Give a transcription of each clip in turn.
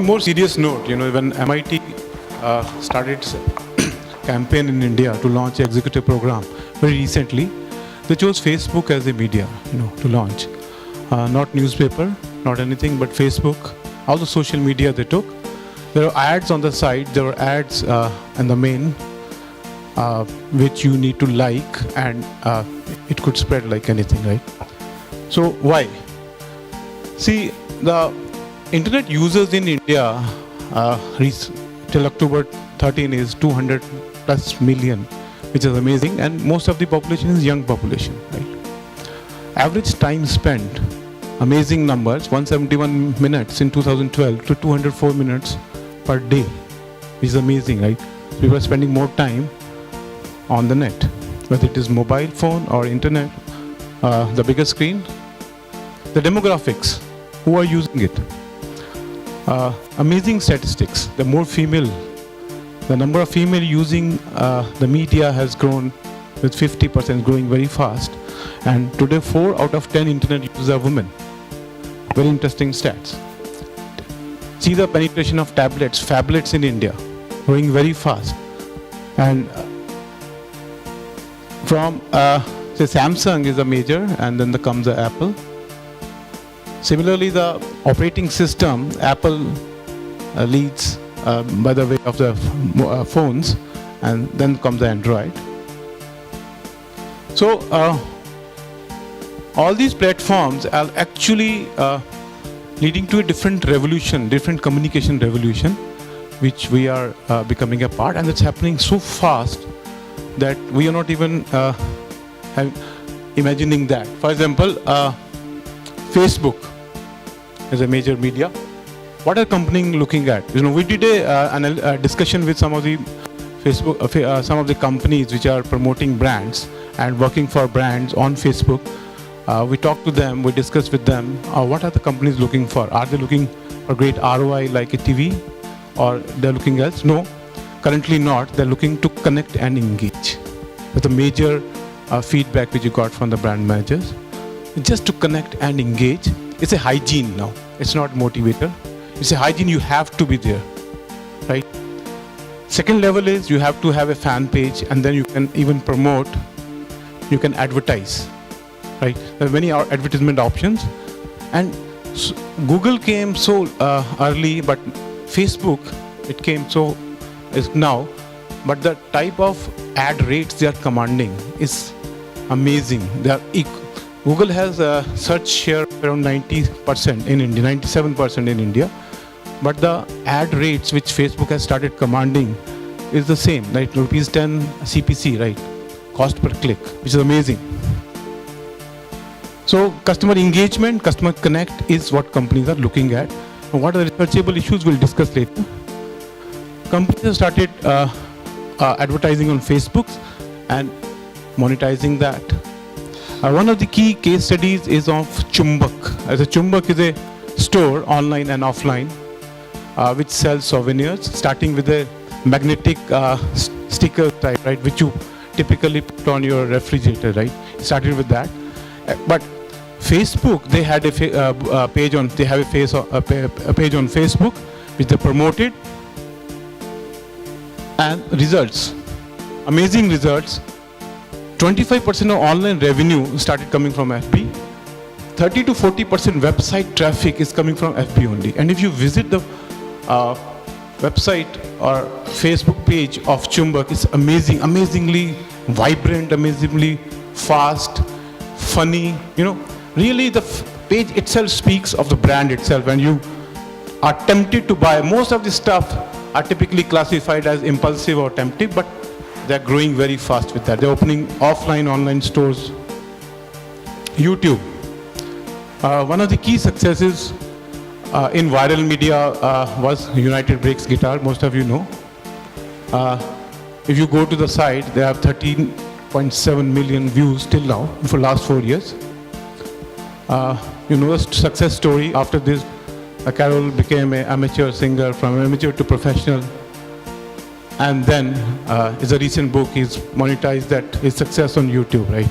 a more serious note, when MIT started campaign in India to launch an executive program very recently, they chose Facebook as a media, to launch. Not newspaper, not anything, but Facebook, all the social media they took. There are ads on the side, there were ads in the main, which you need to like, and it could spread like anything, right? So why? See, the internet users in India till October 13 is 200 plus million, which is amazing, and most of the population is young population, right? Average time spent, amazing numbers, 171 minutes in 2012 to 204 minutes per day, which is amazing, right? People are spending more time on the net, whether it is mobile phone or internet, the bigger screen. The demographics, who are using it? Amazing statistics. The more female, the number of female using the media has grown with 50%, growing very fast. And today 4 out of 10 internet users are women. Very interesting stats. See the penetration of phablets in India, growing very fast. And from, say Samsung is a major, and then comes the Apple. Similarly, the operating system, Apple leads by the way of the phones, and then comes the Android. So all these platforms are actually leading to a different revolution, different communication revolution, which we are becoming a part, and it's happening so fast that we are not even imagining that. For example, Facebook is a major media. What are companies looking at? We did a discussion with some of the Facebook, some of the companies which are promoting brands and working for brands on Facebook. We talked to them, we discussed with them, what are the companies looking for? Are they looking for great ROI like a TV, or they're looking else? No, currently not. They're looking to connect and engage. That's a major feedback which you got from the brand managers. Just to connect and engage. It's a hygiene now. It's not motivator. It's a hygiene, you have to be there, right? Second level is you have to have a fan page, and then you can even promote, you can advertise, right? There are many advertisement options. And Google came so early, but Facebook, it came so is now. But the type of ad rates they are commanding is amazing. They are Google has a search share around 90% in India, 97% in India. But the ad rates which Facebook has started commanding is the same, like rupees 10 CPC, right? Cost per click, which is amazing. So customer engagement, customer connect is what companies are looking at. And what are the researchable issues we'll discuss later. Companies have started advertising on Facebook and monetizing that. One of the key case studies is of Chumbak. As a Chumbak is a store, online and offline, which sells souvenirs, starting with a magnetic sticker type, right, which you typically put on your refrigerator, right? Started with that. But Facebook, they had a page on. They have a page on Facebook, which they promoted, and results, amazing results. 25% of online revenue started coming from FB. 30 to 40% website traffic is coming from FB only. And if you visit the website or Facebook page of Chumbak, it's amazing, amazingly vibrant, amazingly fast, funny. Really the page itself speaks of the brand itself, and you are tempted to buy. Most of the stuff are typically classified as impulsive or tempting, but they're growing very fast with that. They're opening offline, online stores. YouTube. One of the key successes in viral media was United Breaks Guitar, most of you know. If you go to the site, they have 13.7 million views till now for last 4 years. The success story. After this, Carol became an amateur singer, from amateur to professional. And then is a recent book, he's monetized that, his success on YouTube, right?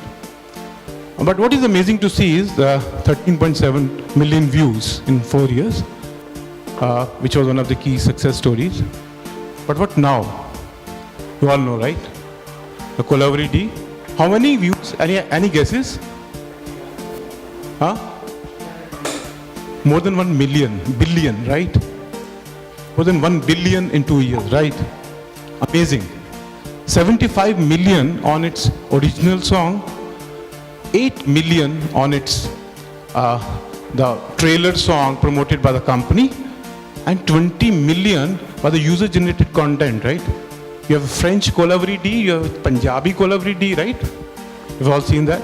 But what is amazing to see is 13.7 million views in 4 years. which was one of the key success stories. But what now? You all know, right? The Colavery D. How many views? Any guesses? Huh? More than 1 billion, right? More than 1 billion in 2 years, right? Amazing. 75 million on its original song, 8 million on its the trailer song promoted by the company, and 20 million by the user-generated content, right? You have French Colavery D, you have Punjabi Colavery D, right? You've all seen that?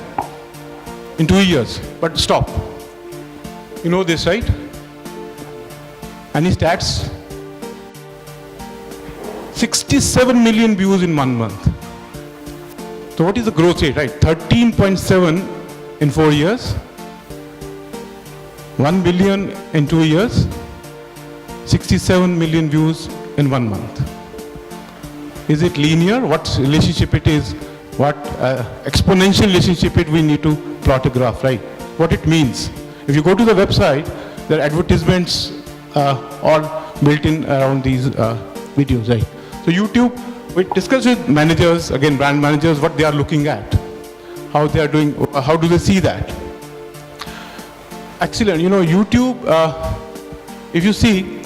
In 2 years. But stop. You know this, right? Any stats? 67 million views in 1 month. So what is the growth rate, right? 13.7 in 4 years. 1 billion in 2 years. 67 million views in 1 month. Is it linear? What relationship it is? What exponential relationship we need to plot a graph, right? What it means. If you go to the website, there are advertisements all built in around these videos, right? So YouTube, we discuss with managers, again brand managers, what they are looking at, how they are doing, how do they see that. Excellent, you know, YouTube, if you see,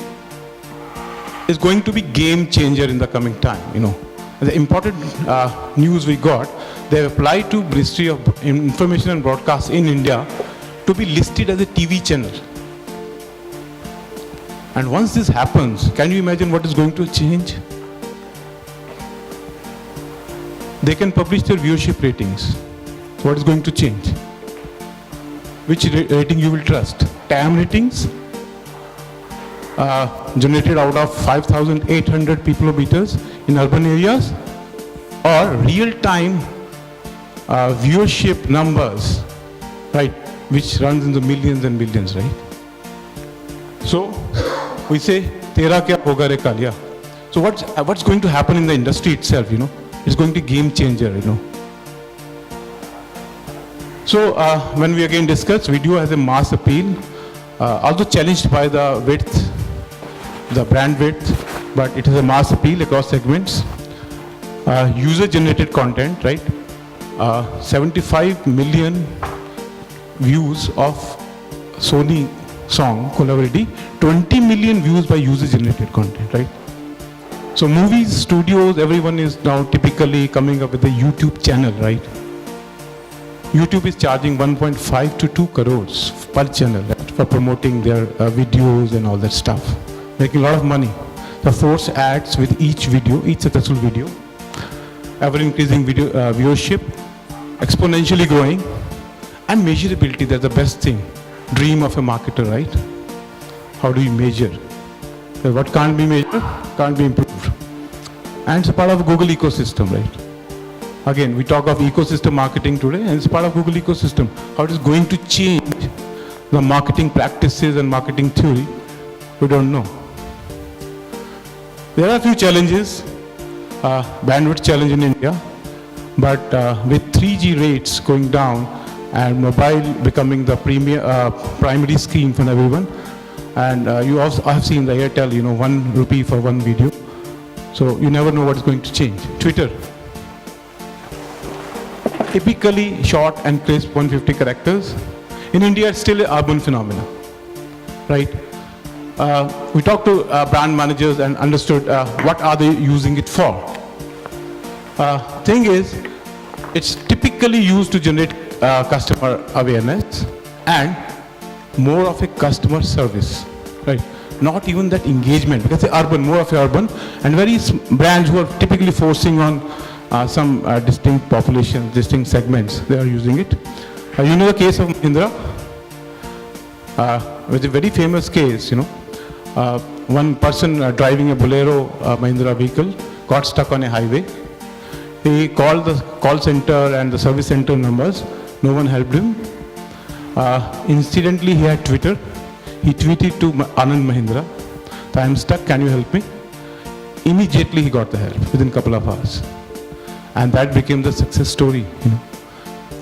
is going to be game changer in the coming time, you know. The important news we got, they have applied to Ministry of Information and Broadcast in India to be listed as a TV channel. And once this happens, can you imagine what is going to change? They can publish their viewership ratings. What is going to change? Which rating you will trust? TAM ratings, generated out of 5,800 picometers in urban areas, or real-time viewership numbers, right, which runs in the millions and millions, right? So we say, "Tera kya hoga re Kalia?" So what's going to happen in the industry itself? You know, it's going to be game changer. You know. So when we again discuss, video has a mass appeal, although challenged by the width, the brand width, but it has a mass appeal across segments. User-generated content, right? 75 million views of Sony song, Colavery, 20 million views by user-generated content, right? So movies, studios, everyone is now typically coming up with a YouTube channel, right? YouTube is charging 1.5 to 2 crores per channel, right, for promoting their videos and all that stuff. Making a lot of money. The force ads with each video, each successful video, ever increasing video viewership, exponentially growing, and measurability. That's the best thing. Dream of a marketer, right? How do you measure? What can't be measured can't be improved. And it's a part of Google ecosystem, right? Again, we talk of ecosystem marketing today, and it's part of Google ecosystem. How it is going to change the marketing practices and marketing theory, we don't know. There are a few challenges, bandwidth challenge in India, but with 3G rates going down and mobile becoming the primary scheme for everyone, and you also have seen the Airtel, you know, 1 rupee for 1 video. So you never know what is going to change. Twitter, typically short and crisp 150 characters. In India, it's still an urban phenomenon, right? We talked to brand managers and understood what are they using it for. Thing is, it's typically used to generate customer awareness and more of a customer service, right? Not even that engagement, because it's urban, more of urban, and very brands who are typically forcing on some distinct populations, distinct segments, they are using it. You know the case of Mahindra, with a very famous case, you know. One person driving a Bolero Mahindra vehicle got stuck on a highway. He called the call center and the service center numbers. No one helped him. Incidentally, he had Twitter. He tweeted to Anand Mahindra, "I am stuck, can you help me?" Immediately he got the help within a couple of hours. And that became the success story, you know.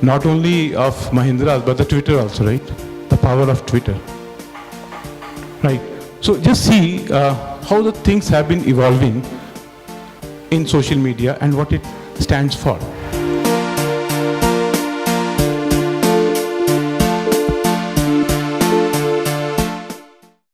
Not only of Mahindra, but the Twitter also, right? The power of Twitter. Right. So just see how the things have been evolving in social media and what it stands for.